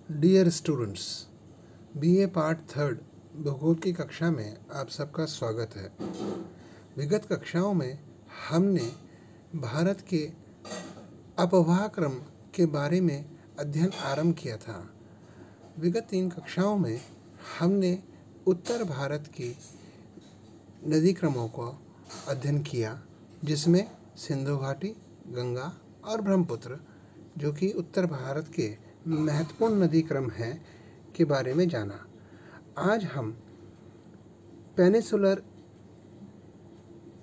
Dear students, BA part third भूगोल की कक्षा में आप सबका स्वागत है। विगत कक्षाओं में हमने भारत के अपवाह क्रम के बारे में अध्ययन आरंभ किया था। विगत 3 कक्षाओं में हमने उत्तर भारत की नदी क्रमों का अध्ययन किया, जिसमें सिंधु घाटी, गंगा और ब्रह्मपुत्र, जो कि उत्तर भारत के महत्वपूर्ण नदी क्रम हैं, के बारे में जाना। आज हम पेनिसुलर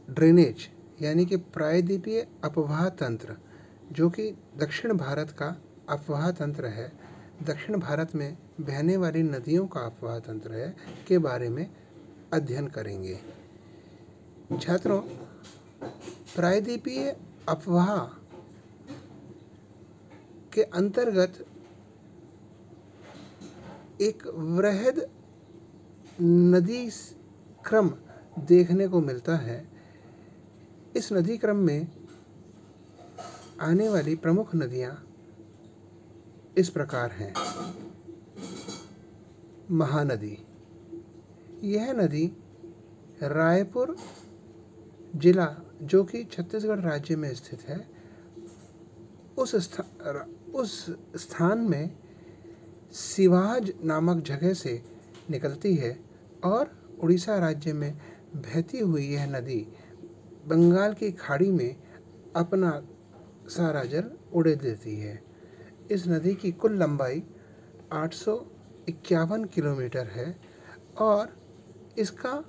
ड्रेनेज यानी कि प्रायद्वीपीय अपवाह तंत्र, जो कि दक्षिण भारत का अपवाह तंत्र है, दक्षिण भारत में बहने वाली नदियों का अपवाह तंत्र है, के बारे में अध्ययन करेंगे। छात्रों, प्रायद्वीपीय अपवाह के अंतर्गत एक वृहद नदी क्रम देखने को मिलता है। इस नदी क्रम में आने वाली प्रमुख नदियां इस प्रकार हैं। महानदी, यह नदी रायपुर जिला, जो कि छत्तीसगढ़ राज्य में स्थित है, उस स्थान में सिवाज नामक जगह से निकलती है और उड़ीसा राज्य में बहती हुई यह नदी बंगाल की खाड़ी में अपना सारा जल उड़े देती है। इस नदी की कुल लंबाई 851 किलोमीटर है और इसका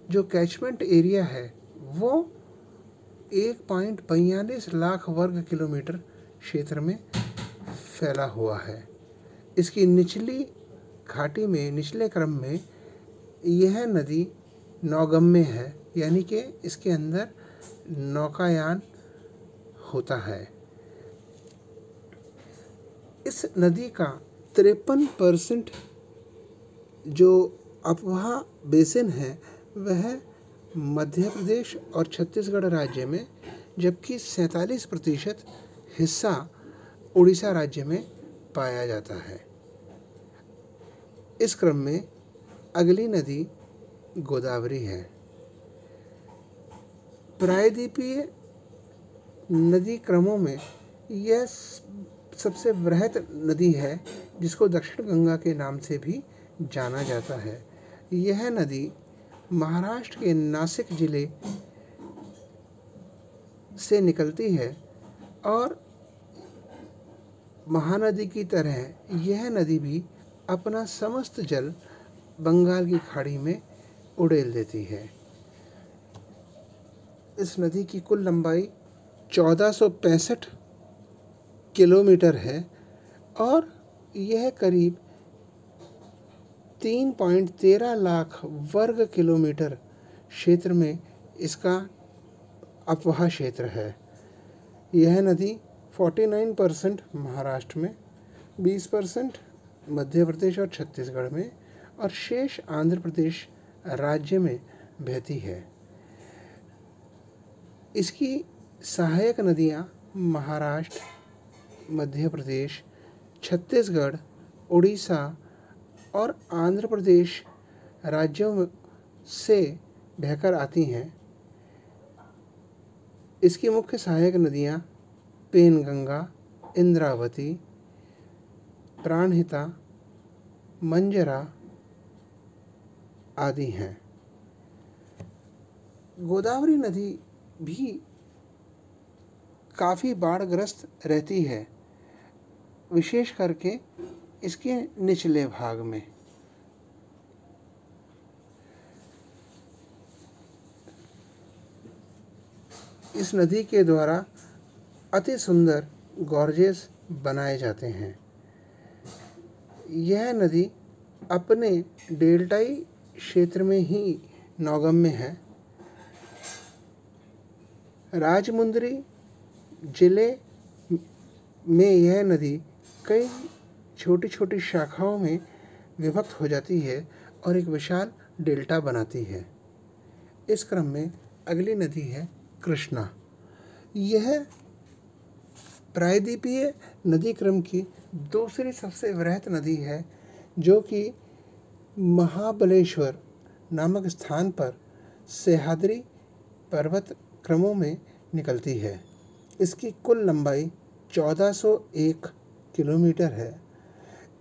जो कैचमेंट एरिया है वो 1.42 लाख वर्ग किलोमीटर क्षेत्र में फैला हुआ है। इसकी निचली घाटी में, निचले क्रम में यह नदी नौगम्य है, यानी कि इसके अंदर नौकायान होता है। इस नदी का 53% जो अपवाह बेसिन है वह मध्य प्रदेश और छत्तीसगढ़ राज्य में, जबकि 47% हिस्सा उड़ीसा राज्य में पाया जाता है। इस क्रम में अगली नदी गोदावरी है। प्रायद्वीपीय नदी क्रमों में यह सबसे वृहद नदी है, जिसको दक्षिण गंगा के नाम से भी जाना जाता है। यह नदी महाराष्ट्र के नासिक जिले से निकलती है और महानदी की तरह यह नदी भी अपना समस्त जल बंगाल की खाड़ी में उड़ेल देती है। इस नदी की कुल लंबाई 1465 किलोमीटर है और यह करीब 3.13 लाख वर्ग किलोमीटर क्षेत्र में इसका अपवाह क्षेत्र है। यह नदी 49% महाराष्ट्र में, 20% मध्य प्रदेश और छत्तीसगढ़ में और शेष आंध्र प्रदेश राज्य में बहती है। इसकी सहायक नदियां महाराष्ट्र, मध्य प्रदेश, छत्तीसगढ़, उड़ीसा और आंध्र प्रदेश राज्यों से बहकर आती हैं। इसकी मुख्य सहायक नदियां पेनगंगा, इंद्रावती, प्राणहिता, मंजरा आदि हैं। गोदावरी नदी भी काफ़ी बाढ़ग्रस्त रहती है, विशेष करके इसके निचले भाग में। इस नदी के द्वारा अति सुंदर गॉर्जेस बनाए जाते हैं। यह नदी अपने डेल्टाई क्षेत्र में ही नौगम्य है। राजमुंदरी जिले में यह नदी कई छोटी छोटी शाखाओं में विभक्त हो जाती है और एक विशाल डेल्टा बनाती है। इस क्रम में अगली नदी है कृष्णा। यह प्रायद्वीपीय नदी क्रम की दूसरी सबसे वृहत नदी है, जो कि महाबलेश्वर नामक स्थान पर सह्याद्री पर्वत क्रमों में निकलती है। इसकी कुल लंबाई 1401 किलोमीटर है।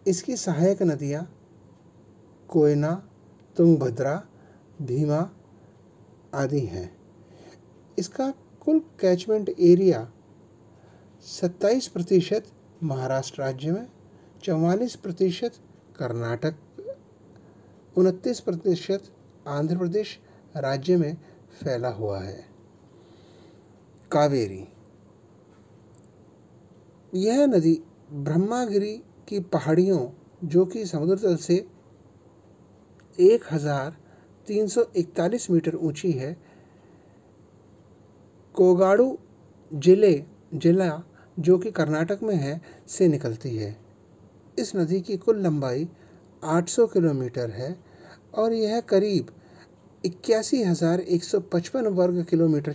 इसकी सहायक नदियाँ कोयना, तुंगभद्रा, भीमा आदि हैं। इसका कुल कैचमेंट एरिया 27% महाराष्ट्र राज्य में, 44% कर्नाटक, 29% आंध्र प्रदेश राज्य में फैला हुआ है। कावेरी, यह नदी ब्रह्मागिरी की पहाड़ियों, जो कि समुद्र तल से 1341 मीटर ऊंची है, कोगाडू जिला जो कि कर्नाटक में है से निकलती है। इस नदी की कुल लंबाई 800 किलोमीटर है और यह करीब 81,155 वर्ग किलोमीटर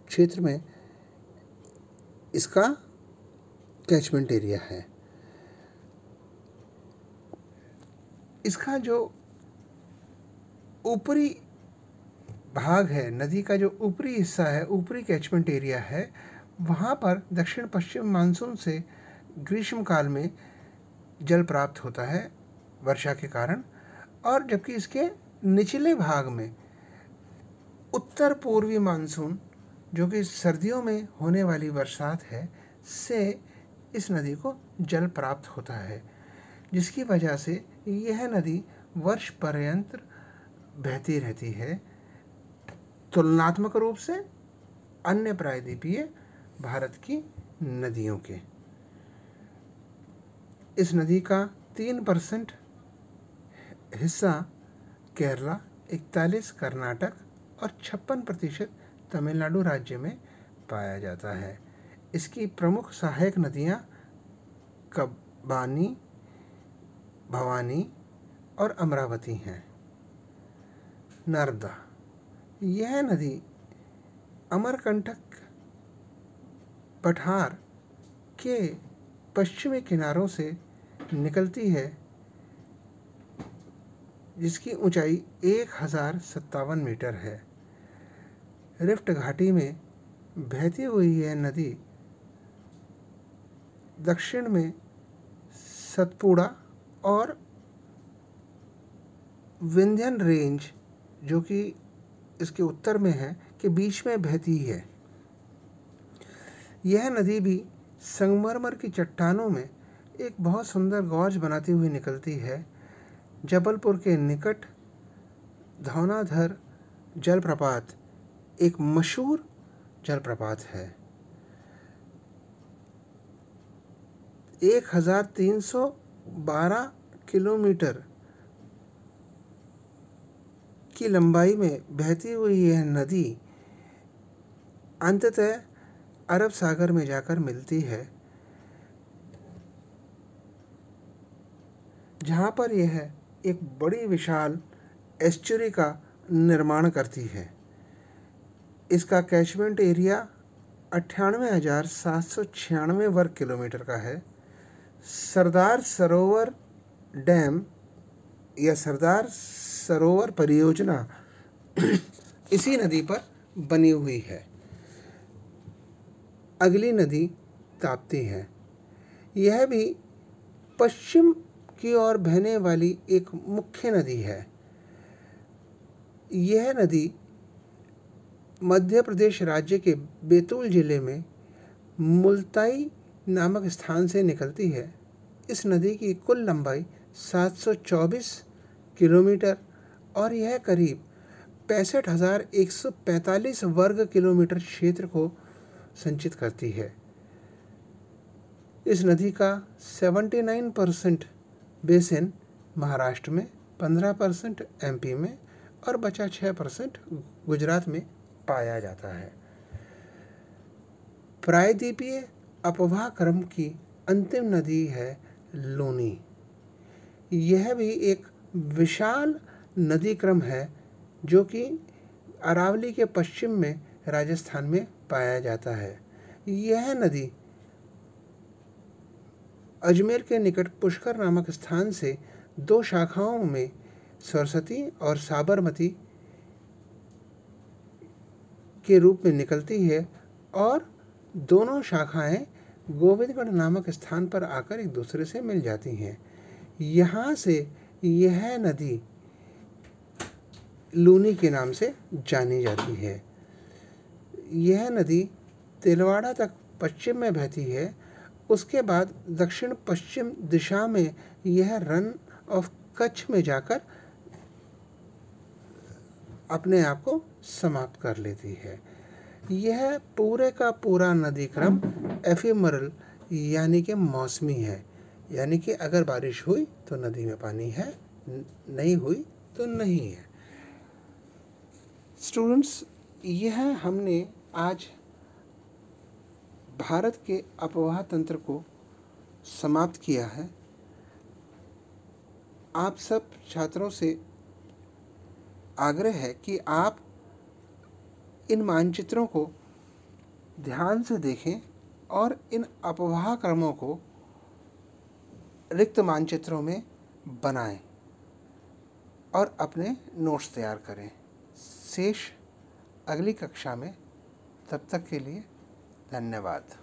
क्षेत्र में इसका कैचमेंट एरिया है। इसका जो ऊपरी भाग है, नदी का जो ऊपरी हिस्सा है, ऊपरी कैचमेंट एरिया है, वहाँ पर दक्षिण पश्चिम मानसून से ग्रीष्म काल में जल प्राप्त होता है वर्षा के कारण, और जबकि इसके निचले भाग में उत्तर पूर्वी मानसून, जो कि सर्दियों में होने वाली बरसात है, से इस नदी को जल प्राप्त होता है, जिसकी वजह से यह नदी वर्ष पर्यंत बहती रहती है, तुलनात्मक रूप से अन्य प्रायद्वीपीय भारत की नदियों के। इस नदी का 3% हिस्सा केरला, 41 कर्नाटक और 56% तमिलनाडु राज्य में पाया जाता है। इसकी प्रमुख सहायक नदियाँ कबानी, भवानी और अमरावती हैं। नर्मदा, यह नदी अमरकंटक पठार के पश्चिमी किनारों से निकलती है, जिसकी ऊंचाई 1057 मीटर है। रिफ्ट घाटी में बहती हुई यह नदी दक्षिण में सतपुड़ा और विंध्यन रेंज, जो कि इसके उत्तर में है, के बीच में बहती है। यह नदी भी संगमरमर की चट्टानों में एक बहुत सुंदर गॉर्ज बनाती हुई निकलती है। जबलपुर के निकट धौनाधर जलप्रपात एक मशहूर जलप्रपात है। 1312 किलोमीटर की लंबाई में बहती हुई यह नदी अंततः अरब सागर में जाकर मिलती है, जहाँ पर यह एक बड़ी विशाल एस्चुरी का निर्माण करती है। इसका कैचमेंट एरिया 98,796 वर्ग किलोमीटर का है। सरदार सरोवर डैम या सरदार सरोवर परियोजना इसी नदी पर बनी हुई है। अगली नदी ताप्ती है। यह भी पश्चिम की ओर बहने वाली एक मुख्य नदी है। यह नदी मध्य प्रदेश राज्य के बैतूल जिले में मुल्ताई नामक स्थान से निकलती है। इस नदी की कुल लंबाई 724 किलोमीटर और यह करीब 65,145 वर्ग किलोमीटर क्षेत्र को संचित करती है। इस नदी का 79% बेसिन महाराष्ट्र में, 15% एमपी में और बचा 6% गुजरात में पाया जाता है। प्रायद्वीपीय अपवाह क्रम की अंतिम नदी है लूनी। यह भी एक विशाल नदी क्रम है, जो कि अरावली के पश्चिम में राजस्थान में पाया जाता है। यह नदी अजमेर के निकट पुष्कर नामक स्थान से 2 शाखाओं में सरस्वती और साबरमती के रूप में निकलती है और दोनों शाखाएं गोविंदगढ़ नामक स्थान पर आकर एक दूसरे से मिल जाती हैं। यहाँ से यह नदी लूनी के नाम से जानी जाती है। यह नदी तिलवाड़ा तक पश्चिम में बहती है। उसके बाद दक्षिण पश्चिम दिशा में यह रन ऑफ कच्छ में जाकर अपने आप को समाप्त कर लेती है। यह पूरे का पूरा नदी क्रम एफिमरल यानी कि मौसमी है, यानी कि अगर बारिश हुई तो नदी में पानी है, नहीं हुई तो नहीं है। स्टूडेंट्स, यह हमने आज भारत के अपवाह तंत्र को समाप्त किया है। आप सब छात्रों से आग्रह है कि आप इन मानचित्रों को ध्यान से देखें और इन अपवाह क्रमों को रिक्त मानचित्रों में बनाएं और अपने नोट्स तैयार करें। शेष अगली कक्षा में, तब तक के लिए धन्यवाद।